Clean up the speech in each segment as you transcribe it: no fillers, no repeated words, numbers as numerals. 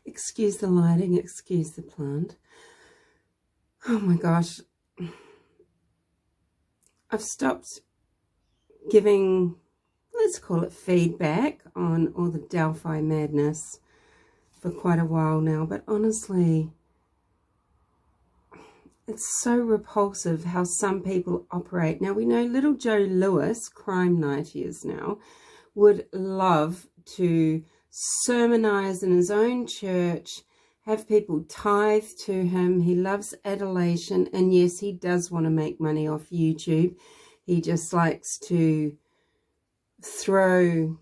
Excuse the lighting, excuse the plant. Oh my gosh. I've stopped giving, let's call it feedback on all the Delphi madness for quite a while now, but honestly, it's so repulsive how some people operate. Now, we know little Joe Luis, crime night he is now, would love to sermonize in his own church, have people tithe to him. He loves adulation, and yes, he does want to make money off YouTube. He just likes to throw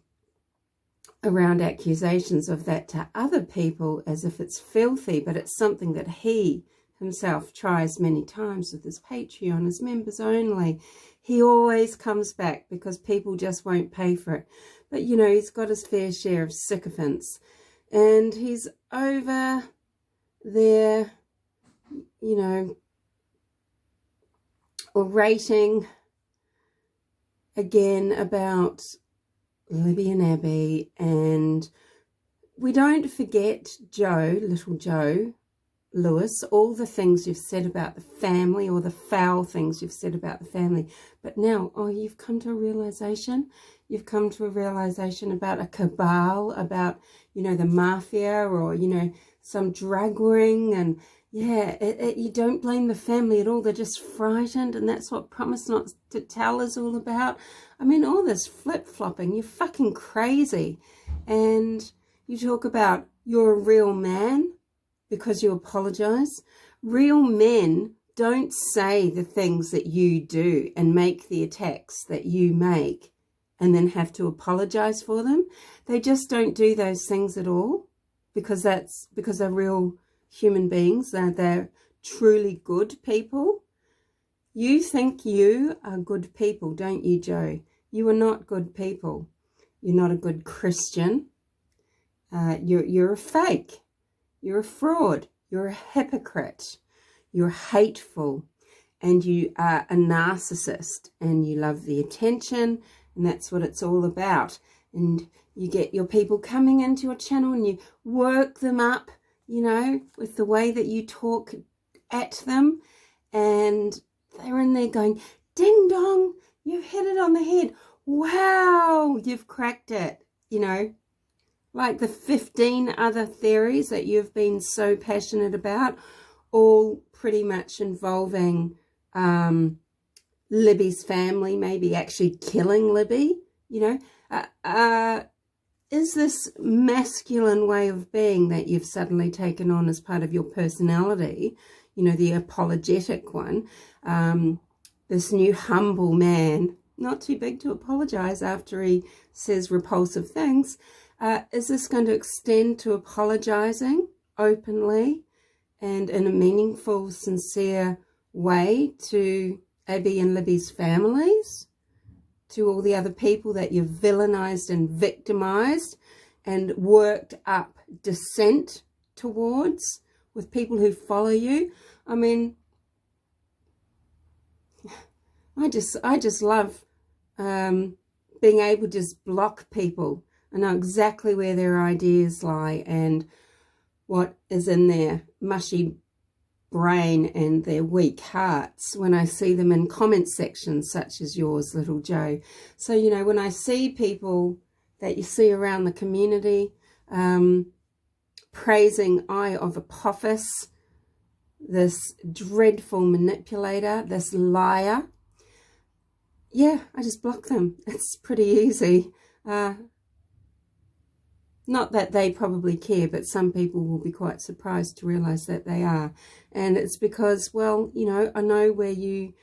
around accusations of that to other people as if it's filthy, but it's something that he himself tries many times with his Patreon, his members only. He always comes back because people just won't pay for it. But, you know, he's got his fair share of sycophants. And he's over there, you know, orating again about Libby and Abby. And we don't forget Joe, little Joe Luis, all the things you've said about the family, or the foul things you've said about the family. But now, oh, you've come to a realization. You've come to a realization about a cabal, about, you know, the mafia, or, you know, some drug ring. And yeah, you don't blame the family at all. They're just frightened. And that's what Promise Not to Tell is all about. I mean, all this flip-flopping, you're fucking crazy. And you talk about you're a real man because you apologize. Real men don't say the things that you do and make the attacks that you make and then have to apologize for them. They just don't do those things at all, because they're real human beings. They're truly good people. You think you are good people, don't you, Joe? You are not good people. You're not a good Christian. You're a fake. You're a fraud. You're a hypocrite. You're hateful. And you are a narcissist. And you love the attention. And that's what it's all about. And you get your people coming into your channel and you work them up, you know, with the way that you talk at them. And they're in there going, ding dong, you've hit it on the head. Wow, you've cracked it, you know. Like the 15 other theories that you've been so passionate about, all pretty much involving Libby's family, maybe actually killing Libby, you know. Is this masculine way of being that you've suddenly taken on as part of your personality, you know, the apologetic one, this new humble man, not too big to apologize after he says repulsive things, is this going to extend to apologizing openly and in a meaningful, sincere way to Abby and Libby's families, to all the other people that you've villainized and victimized and worked up dissent towards with people who follow you? I mean, I just love being able to just block people. I know exactly where their ideas lie and what is in their mushy brain and their weak hearts when I see them in comment sections such as yours, little Joe. So, you know, when I see people that you see around the community praising Eye of Apophis, this dreadful manipulator, this liar, yeah, I just block them. It's pretty easy. Not that they probably care, but some people will be quite surprised to realize that they are. And it's because, well, you know, I know where you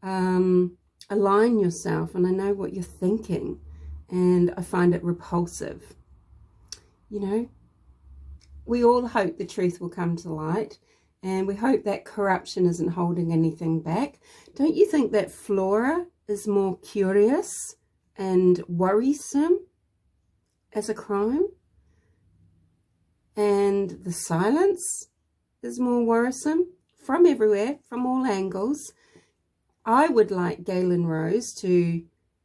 align yourself and I know what you're thinking. And I find it repulsive. You know, we all hope the truth will come to light. And we hope that corruption isn't holding anything back. Don't you think that Flora is more curious and worrisome as a crime? And the silence is more worrisome from everywhere, from all angles. I would like Galen Rose to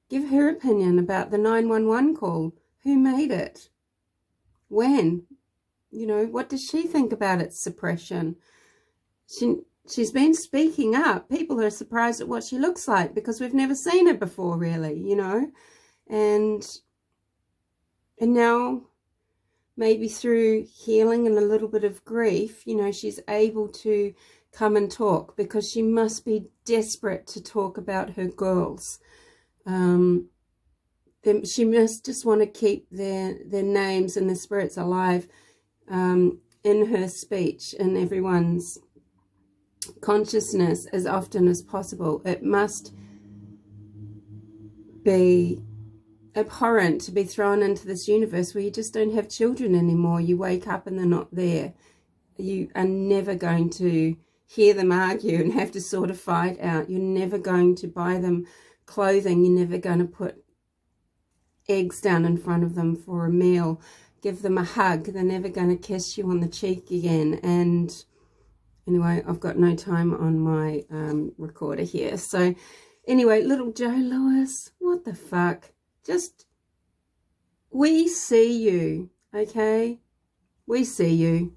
give her opinion about the 911 call. Who made it? When? You know, what does she think about its suppression? She's been speaking up. People are surprised at what she looks like because we've never seen her before, really, you know. And now, maybe through healing and a little bit of grief, you know, she's able to come and talk, because she must be desperate to talk about her girls. She must just want to keep their names and their spirits alive in her speech, in everyone's consciousness as often as possible. It must be abhorrent to be thrown into this universe where you just don't have children anymore. You wake up and they're not there. You are never going to hear them argue and have to sort of fight out. You're never going to buy them clothing. You're never going to put eggs down in front of them for a meal, give them a hug. They're never going to kiss you on the cheek again. And anyway, I've got no time on my recorder here. So anyway, little Joe Luis, what the fuck? Just, we see you, okay? We see you.